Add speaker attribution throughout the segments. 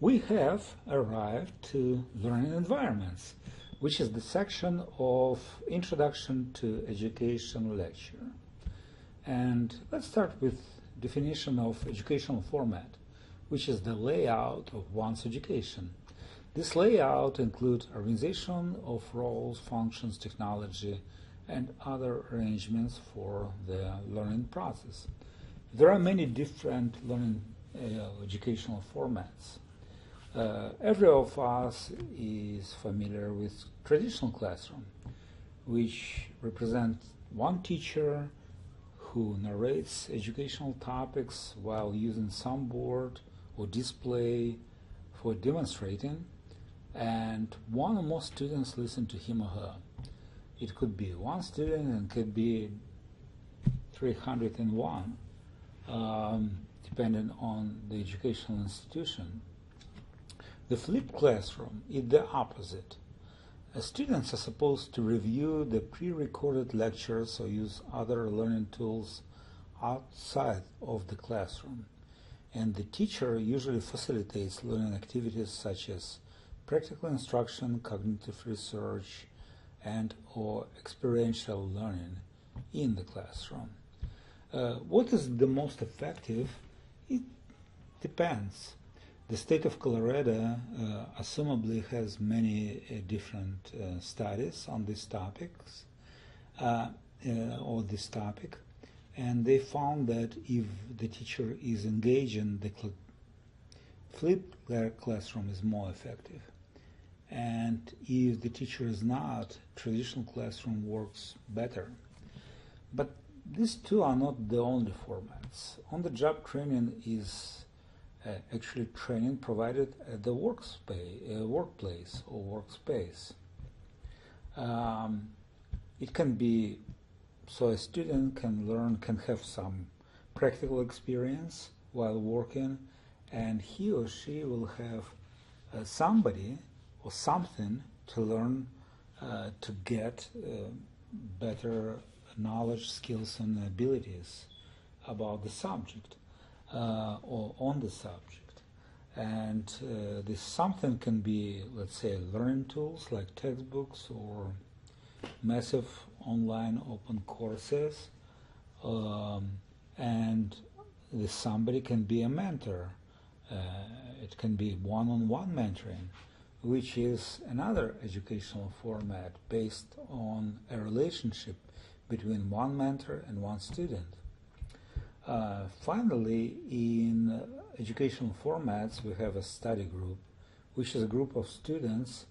Speaker 1: We have arrived to learning environments, which is the section of Introduction to Education lecture. And let's start with definition of educational format, which is the layout of one's education. This layout includes organization of roles, functions, technology, and other arrangements for the learning process. There are many different learning educational formats. Every of us is familiar with traditional classroom, which represents one teacher who narrates educational topics while using some board or display for demonstrating, and one or more students listen to him or her. It could be one student and could be 301, depending on the educational institution. The flipped classroom is the opposite. Students are supposed to review the pre-recorded lectures or use other learning tools outside of the classroom. And the teacher usually facilitates learning activities such as practical instruction, cognitive research, and or experiential learning in the classroom. What is the most effective? It depends. The state of Colorado assumably has many different studies on these topics or this topic, and they found that if the teacher is engaging, the flipped classroom is more effective. And if the teacher is not, traditional classroom works better. But these two are not the only formats. On-the-job training is actually training provided at the workplace or workspace. It can be so a student can have some practical experience while working, and he or she will have somebody or something to learn to get better knowledge, skills, and abilities about the subject or on the subject. And this something can be, let's say, learning tools like textbooks or massive online open courses, and this somebody can be a mentor. It can be one-on-one mentoring, which is another educational format based on a relationship between one mentor and one student. Finally, in educational formats, we have a study group, which is a group of students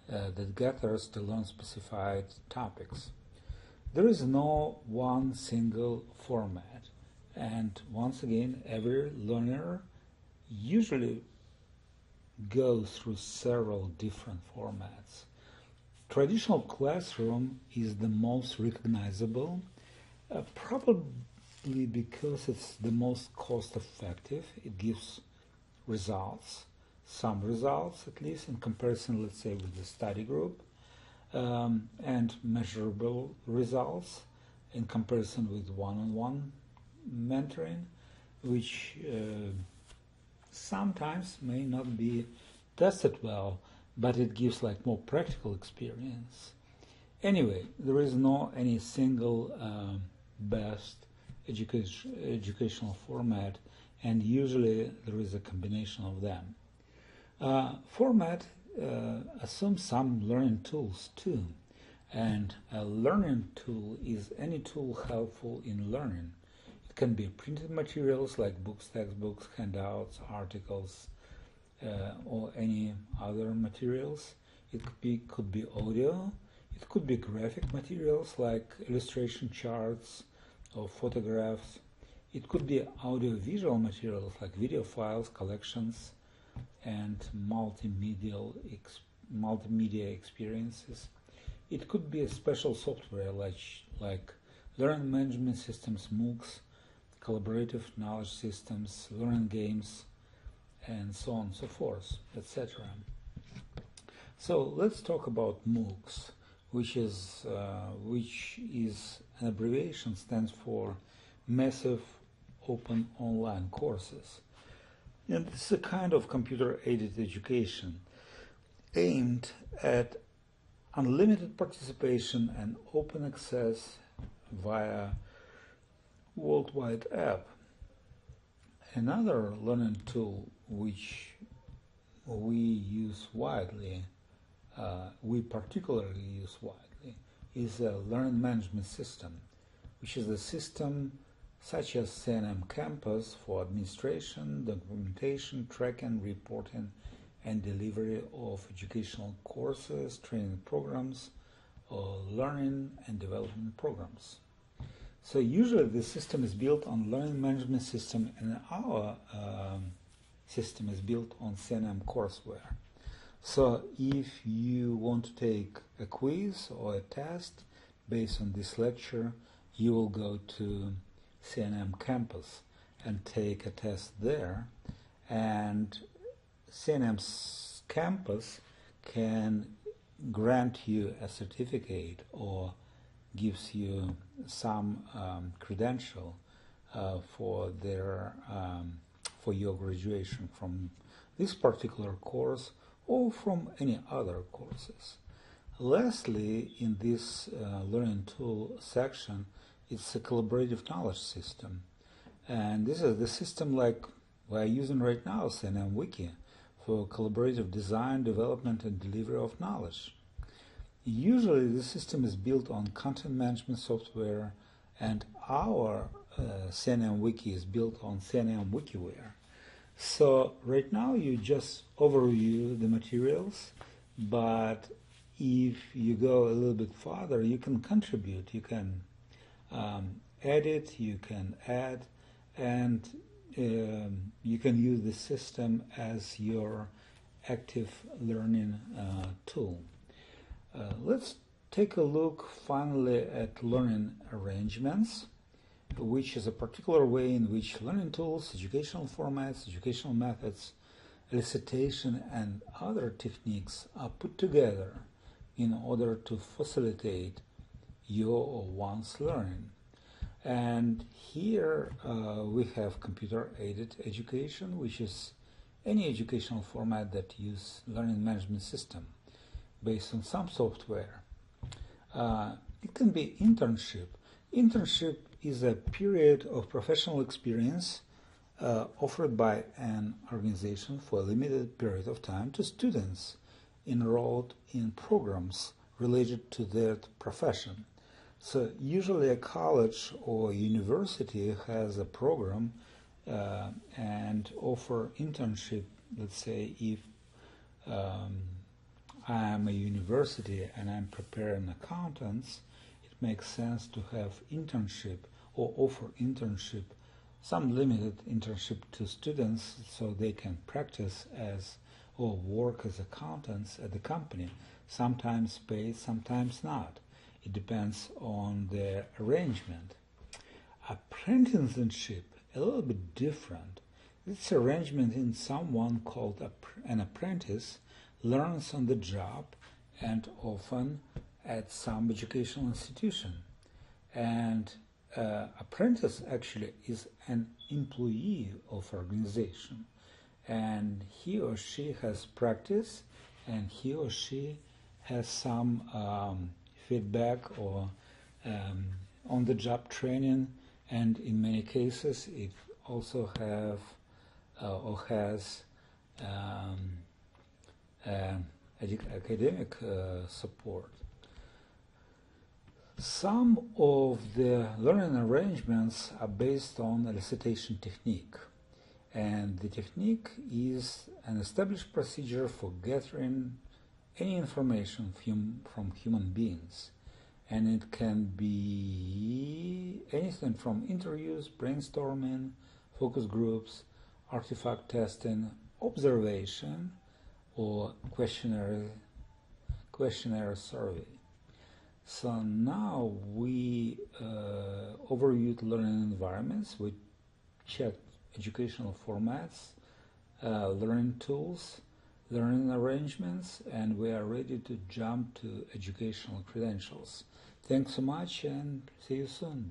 Speaker 1: that gathers to learn specified topics. There is no one single format, and once again, every learner usually goes through several different formats. Traditional classroom is the most recognizable, probably because it's the most cost-effective. It gives results, some results at least, in comparison, let's say, with the study group, and measurable results in comparison with one-on-one mentoring, which sometimes may not be tested well, but it gives like more practical experience. Anyway, there is no any single best educational format, and usually there is a combination of them. Format assumes some learning tools too, and a learning tool is any tool helpful in learning. It can be printed materials like books, textbooks, handouts, articles, or any other materials. It could be audio. It could be graphic materials like illustration charts or photographs. It could be audio-visual materials like video files, collections, and multimedia experiences. It could be a special software like learning management systems, MOOCs, collaborative knowledge systems, learning games, and so on and so forth, etc. So let's talk about MOOCs, which is an abbreviation, stands for Massive Open Online Courses. And this is a kind of computer-aided education aimed at unlimited participation and open access via worldwide app. Another learning tool which we use widely, we particularly use widely, is a learning management system, which is a system such as CNM Campus for administration, documentation, tracking, reporting, and delivery of educational courses, training programs, learning and development programs. So usually the system is built on learning management system, and our system is built on CNM courseware. So if you want to take a quiz or a test based on this lecture, you will go to CNM Campus and take a test there, and CNM Campus can grant you a certificate or gives you some credential for your graduation from this particular course or from any other courses. Lastly, in this learning tool section, it's a collaborative knowledge system, and this is the system like we're using right now, CNM Wiki, for collaborative design, development, and delivery of knowledge. Usually the system is built on content management software, and our CNM Wiki is built on CNM WikiWare. So right now you just overview the materials, but if you go a little bit farther, you can contribute, you can edit, you can add, and you can use the system as your active learning tool. Let's take a look finally at learning arrangements, which is a particular way in which learning tools, educational formats, educational methods, elicitation, and other techniques are put together in order to facilitate your or one's learning. And here we have computer-aided education, which is any educational format that uses learning management system based on some software. It can be internship. Internship is a period of professional experience offered by an organization for a limited period of time to students enrolled in programs related to their profession. So usually a college or university has a program and offer internship. Let's say if I am a university and I'm preparing accountants, it makes sense to have internship or offer internship, some limited internship to students so they can practice as or work as accountants at the company, sometimes paid, sometimes not. It depends on the arrangement. Apprenticeship, a little bit different. This arrangement in someone called an apprentice learns on the job and often at some educational institution. And apprentice actually is an employee of organization, and he or she has practice and he or she has some feedback or on-the-job training, and in many cases it also have or has academic support. Some of the learning arrangements are based on elicitation technique, and the technique is an established procedure for gathering any information from human beings, and it can be anything from interviews, brainstorming, focus groups, artifact testing, observation, or questionnaire survey. So now we overviewed learning environments, we checked educational formats, learning tools, learning arrangements, and we are ready to jump to educational credentials. Thanks so much and see you soon.